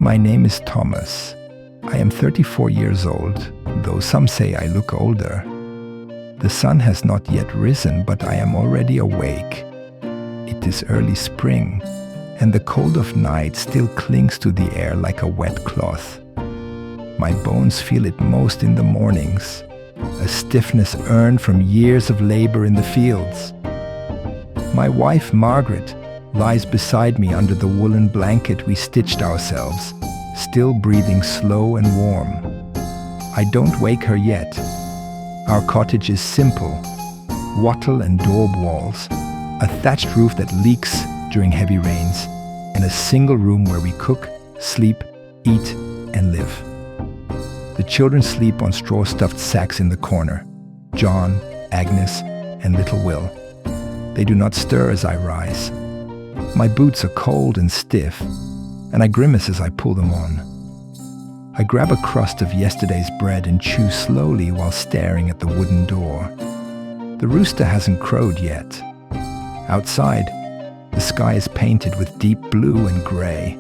My name is Thomas. I am 34 years old, though some say I look older. The sun has not yet risen, but I am already awake. It is early spring, and the cold of night still clings to the air like a wet cloth. My bones feel it most in the mornings, a stiffness earned from years of labor in the fields. My wife, Margaret, lies beside me under the woolen blanket we stitched ourselves, still breathing slow and warm. I don't wake her yet. Our cottage is simple, wattle and daub walls, a thatched roof that leaks during heavy rains, and a single room where we cook, sleep, eat, and live. The children sleep on straw-stuffed sacks in the corner. John, Agnes, and little Will. They do not stir as I rise. My boots are cold and stiff, and I grimace as I pull them on. I grab a crust of yesterday's bread and chew slowly while staring at the wooden door. The rooster hasn't crowed yet. Outside, the sky is painted with deep blue and gray.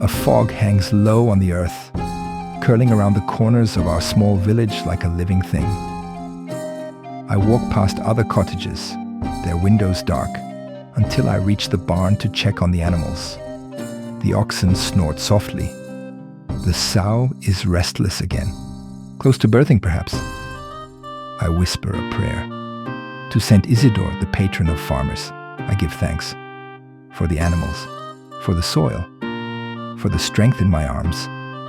A fog hangs low on the earth, curling around the corners of our small village like a living thing. I walk past other cottages, their windows dark, until I reach the barn to check on the animals. The oxen snort softly. The sow is restless again, close to birthing perhaps. I whisper a prayer. To Saint Isidore, the patron of farmers, I give thanks. For the animals, for the soil, for the strength in my arms,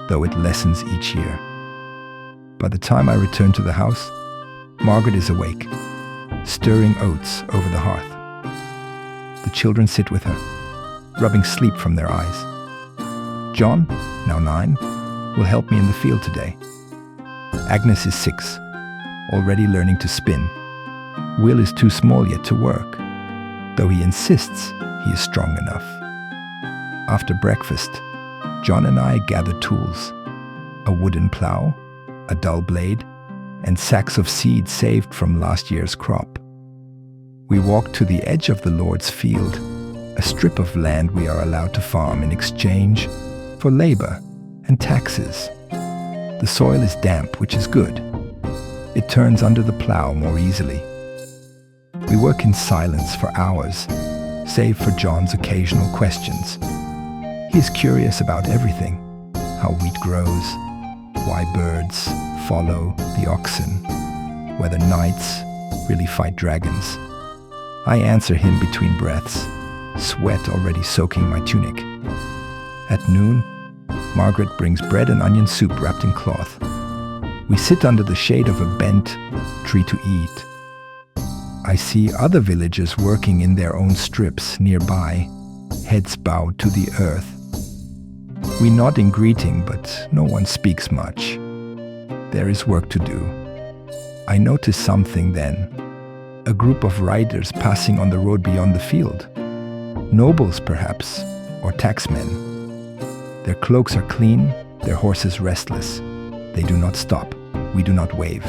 though it lessens each year. By the time I return to the house, Margaret is awake, stirring oats over the hearth. The children sit with her, rubbing sleep from their eyes. John, now 9, will help me in the field today. Agnes is 6, already learning to spin. Will is too small yet to work, though he insists he is strong enough. After breakfast, John and I gather tools, a wooden plow, a dull blade, and sacks of seed saved from last year's crop. We walk to the edge of the Lord's field, a strip of land we are allowed to farm in exchange for labor and taxes. The soil is damp, which is good. It turns under the plow more easily. We work in silence for hours, save for John's occasional questions. He is curious about everything: how wheat grows, why birds follow the oxen, whether knights really fight dragons. I answer him between breaths, sweat already soaking my tunic. At noon, Margaret brings bread and onion soup wrapped in cloth. We sit under the shade of a bent tree to eat. I see other villagers working in their own strips nearby, heads bowed to the earth. We nod in greeting, but no one speaks much. There is work to do. I notice something then. A group of riders passing on the road beyond the field. Nobles, perhaps, or taxmen. Their cloaks are clean, their horses restless. They do not stop. We do not wave.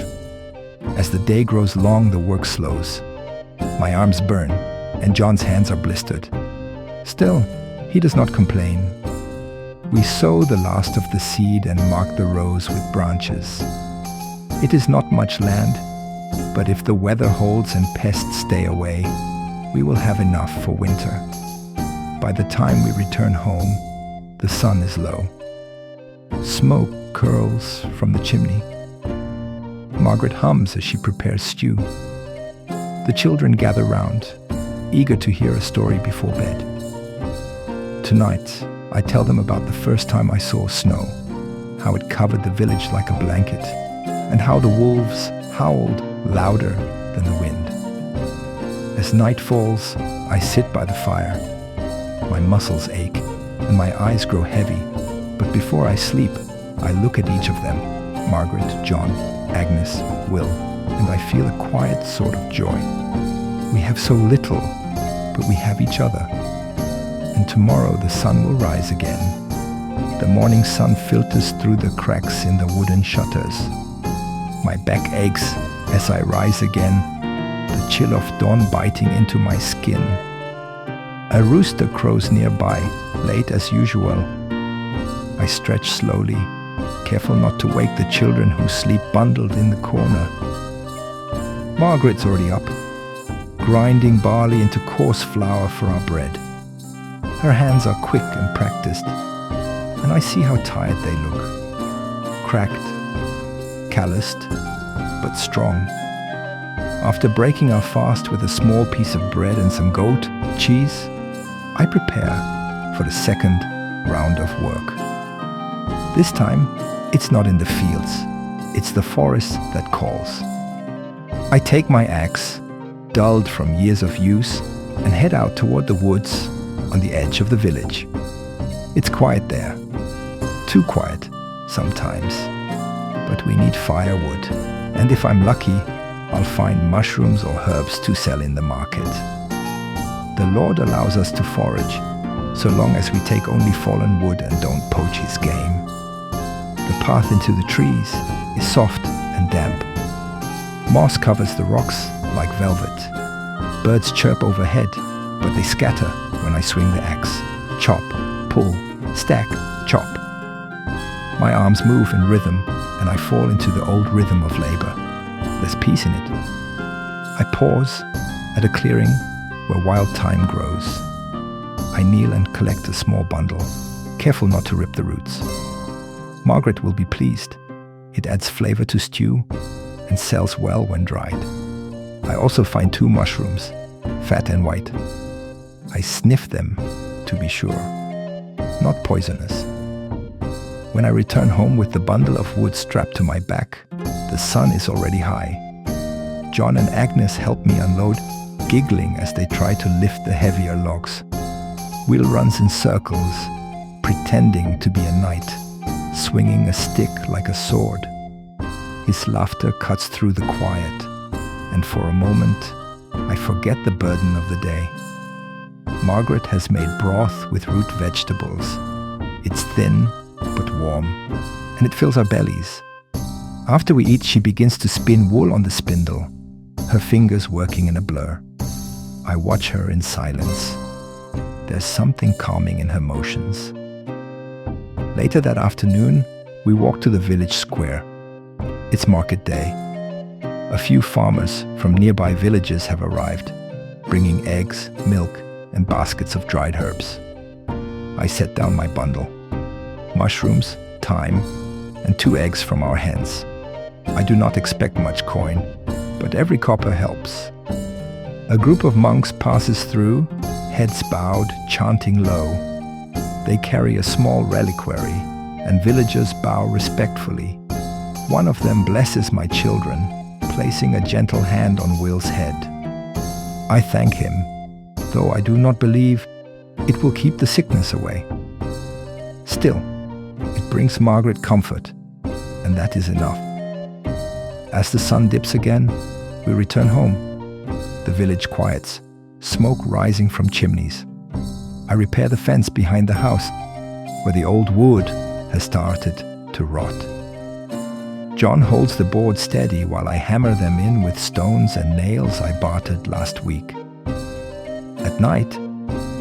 As the day grows long, the work slows. My arms burn, and John's hands are blistered. Still, he does not complain. We sow the last of the seed and mark the rows with branches. It is not much land, but if the weather holds and pests stay away, we will have enough for winter. By the time we return home, the sun is low. Smoke curls from the chimney. Margaret hums as she prepares stew. The children gather round, eager to hear a story before bed. Tonight, I tell them about the first time I saw snow, how it covered the village like a blanket, and how the wolves howled louder than the wind. As night falls, I sit by the fire. My muscles ache, and my eyes grow heavy, but before I sleep, I look at each of them, Margaret, John, Agnes, Will, and I feel a quiet sort of joy. We have so little, but we have each other. And tomorrow the sun will rise again. The morning sun filters through the cracks in the wooden shutters. My back aches as I rise again, the chill of dawn biting into my skin. A rooster crows nearby, late as usual. stretch slowly, careful not to wake the children who sleep bundled in the corner. Margaret's already up, grinding barley into coarse flour for our bread. Her hands are quick and practiced, and I see how tired they look. Cracked, calloused, but strong. After breaking our fast with a small piece of bread and some goat cheese, I prepare for the second round of work. This time, it's not in the fields, it's the forest that calls. I take my axe, dulled from years of use, and head out toward the woods on the edge of the village. It's quiet there. Too quiet, sometimes. But we need firewood, and if I'm lucky, I'll find mushrooms or herbs to sell in the market. The Lord allows us to forage, so long as we take only fallen wood and don't poach His game. The path into the trees is soft and damp. Moss covers the rocks like velvet. Birds chirp overhead, but they scatter when I swing the axe. Chop, pull, stack, chop. My arms move in rhythm, and I fall into the old rhythm of labor. There's peace in it. I pause at a clearing where wild thyme grows. I kneel and collect a small bundle, careful not to rip the roots. Margaret will be pleased. It adds flavor to stew and sells well when dried. I also find 2 mushrooms, fat and white. I sniff them to be sure. Not poisonous. When I return home with the bundle of wood strapped to my back, the sun is already high. John and Agnes help me unload, giggling as they try to lift the heavier logs. Will runs in circles, pretending to be a knight, swinging a stick like a sword. His laughter cuts through the quiet, and for a moment, I forget the burden of the day. Margaret has made broth with root vegetables. It's thin, but warm, and it fills our bellies. After we eat, she begins to spin wool on the spindle, her fingers working in a blur. I watch her in silence. There's something calming in her motions. Later that afternoon, we walk to the village square. It's market day. A few farmers from nearby villages have arrived, bringing eggs, milk, and baskets of dried herbs. I set down my bundle. Mushrooms, thyme, and 2 eggs from our hens. I do not expect much coin, but every copper helps. A group of monks passes through, heads bowed, chanting low. They carry a small reliquary, and villagers bow respectfully. One of them blesses my children, placing a gentle hand on Will's head. I thank him, though I do not believe it will keep the sickness away. Still, it brings Margaret comfort, and that is enough. As the sun dips again, we return home. The village quiets, smoke rising from chimneys. I repair the fence behind the house, where the old wood has started to rot. John holds the board steady while I hammer them in with stones and nails I bartered last week. At night,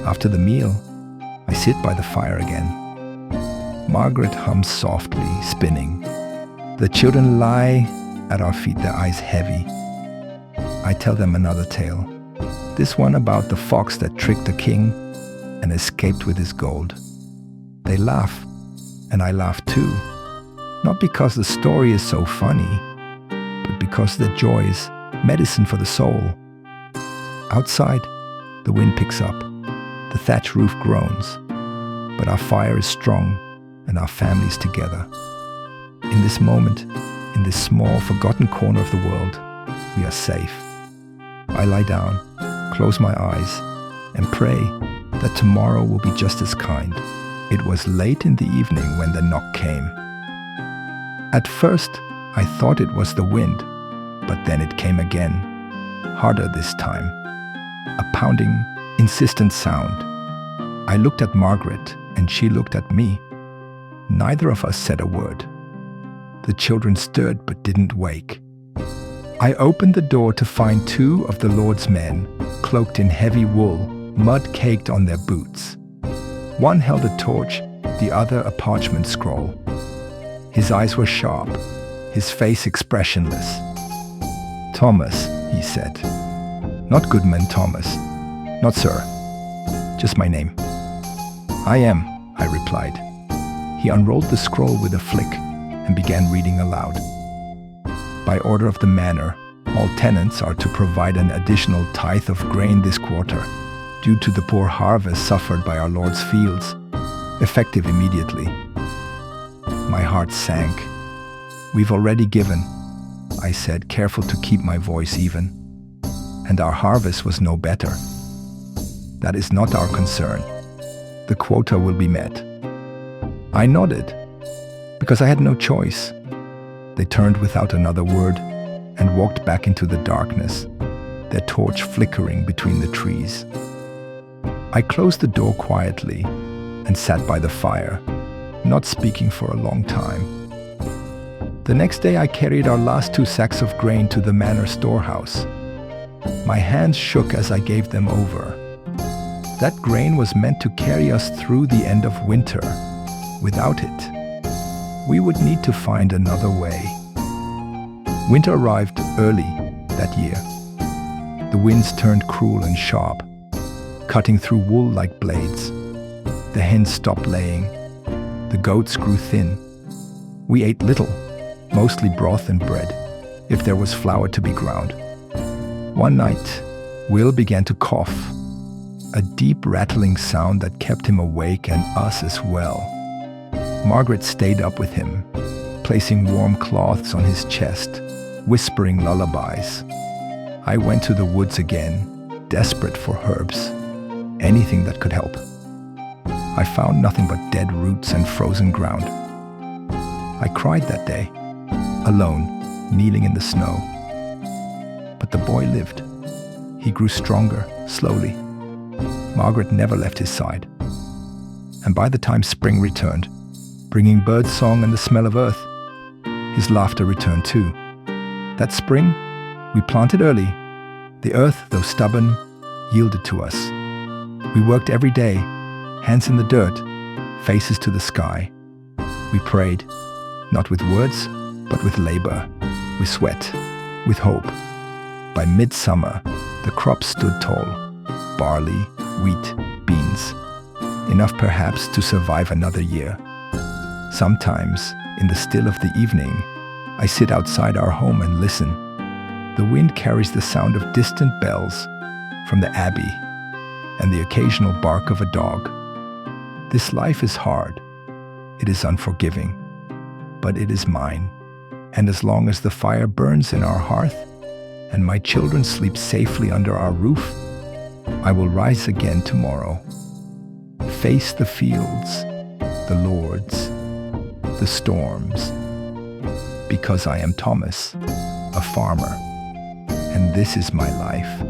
after the meal, I sit by the fire again. Margaret hums softly, spinning. The children lie at our feet, their eyes heavy. I tell them another tale, this one about the fox that tricked the king and escaped with his gold. They laugh, and I laugh too, not because the story is so funny, but because the joy is medicine for the soul. Outside, the wind picks up, the thatch roof groans, but our fire is strong and our families together. In this moment, in this small, forgotten corner of the world, we are safe. I lie down, close my eyes, and pray that tomorrow will be just as kind. It was late in the evening when the knock came. At first, I thought it was the wind, but then it came again, harder this time. A pounding, insistent sound. I looked at Margaret, and she looked at me. Neither of us said a word. The children stirred but didn't wake. I opened the door to find 2 of the Lord's men, cloaked in heavy wool, mud caked on their boots. One held a torch, the other a parchment scroll. His eyes were sharp, his face expressionless. "Thomas," he said. "Not Goodman Thomas. Not sir. Just my name." "I am," I replied. He unrolled the scroll with a flick and began reading aloud. "By order of the manor, all tenants are to provide an additional tithe of grain this quarter, due to the poor harvest suffered by our Lord's fields, effective immediately." My heart sank. "We've already given," I said, careful to keep my voice even. "And our harvest was no better." "That is not our concern. The quota will be met." I nodded, because I had no choice. They turned without another word and walked back into the darkness, their torch flickering between the trees. I closed the door quietly and sat by the fire, not speaking for a long time. The next day I carried our last 2 sacks of grain to the manor storehouse. My hands shook as I gave them over. That grain was meant to carry us through the end of winter. Without it, we would need to find another way. Winter arrived early that year. The winds turned cruel and sharp, cutting through wool like blades. The hens stopped laying. The goats grew thin. We ate little, mostly broth and bread, if there was flour to be ground. One night, Will began to cough, a deep rattling sound that kept him awake and us as well. Margaret stayed up with him, placing warm cloths on his chest, whispering lullabies. I went to the woods again, desperate for herbs, anything that could help. I found nothing but dead roots and frozen ground. I cried that day, alone, kneeling in the snow. But the boy lived. He grew stronger, slowly. Margaret never left his side. And by the time spring returned, bringing birdsong and the smell of earth, his laughter returned too. That spring, we planted early. The earth, though stubborn, yielded to us. We worked every day, hands in the dirt, faces to the sky. We prayed, not with words, but with labor, with sweat, with hope. By midsummer, the crops stood tall, barley, wheat, beans, enough perhaps to survive another year. Sometimes, in the still of the evening, I sit outside our home and listen. The wind carries the sound of distant bells from the abbey and the occasional bark of a dog. This life is hard. It is unforgiving, but it is mine. And as long as the fire burns in our hearth and my children sleep safely under our roof, I will rise again tomorrow, face the fields, the lords, the storms, because I am Thomas, a farmer, and this is my life.